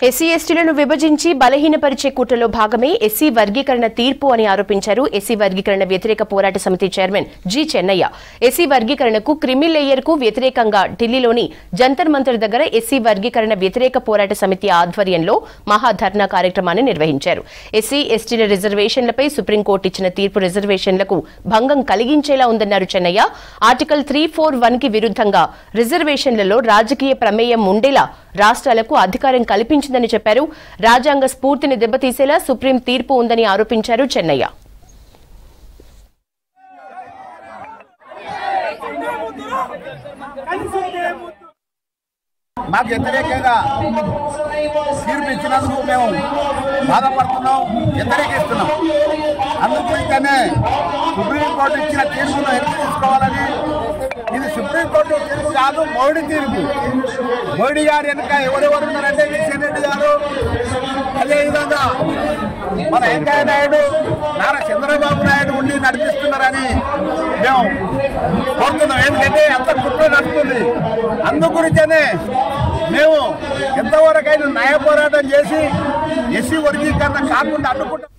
SC ఎస్టీలను విభజించి బలహీనపరిచే కుట్రలో భాగమే ఎస్సీ వర్గీకరణ తీర్పు అని ఆరోపించారు ఎస్సీ వర్గీకరణ వ్యతిరేక పోరాట సమితి చైర్మన్ జి చెన్నయ్య. ఎస్సీ వర్గీకరణకు క్రిమి లేయర్ కు వ్యతిరేకంగా ఢిల్లీలోని జంతర్ మంతర్ దగ్గర ఎస్సీ వర్గీకరణ వ్యతిరేక పోరాట సమితి ఆధ్వర్యంలో మహాధర్నా కార్యక్రమాన్ని నిర్వహించారు. ఎస్సీ ఎస్టీల రిజర్వేషన్లపై సుప్రీంకోర్టు ఇచ్చిన తీర్పు రిజర్వేషన్లకు భంగం కలిగించేలా ఉందన్నారు చెన్నయ్య. ఆర్టికల్ 341 కి విరుద్ధంగా రిజర్వేషన్లలో రాజకీయ ప్రమేయం ఉండేలా రాష్ట్రాలకు అధికారం కల్పించిందని చెప్పారు. రాజ్యాంగ స్ఫూర్తిని దెబ్బతీసేలా సుప్రీం తీర్పు ఉందని ఆరోపించారు చెన్నయ్య. మాకు వ్యతిరేకంగా తీర్పు ఇచ్చినందుకు మేము బాధపడుతున్నాం, వ్యతిరేకిస్తున్నాం. అందుకనే సుప్రీంకోర్టు ఇచ్చిన తీర్పును వెనక్కి తీసుకోవాలని. ఇది సుప్రీంకోర్టు తీర్పు కాదు, మోడీ తీర్పు. మోడీ గారు వెనుక ఎవరెవరు ఉన్నారంటే కిషన్ రెడ్డి గారు, అదేవిధంగా మన వెంకయ్య నాయుడు, నారా చంద్రబాబు నాయుడు ఉండి నడిపిస్తున్నారని మేము కోరుతున్నాం. ఎందుకంటే అంత కుట్ర నడుస్తుంది. అందు గురించనే మేము ఎంతవరకైనా న్యాయ పోరాటం చేసి ఎస్సీ వర్గీకరణ కాకుండా అడ్డుకుంటాం.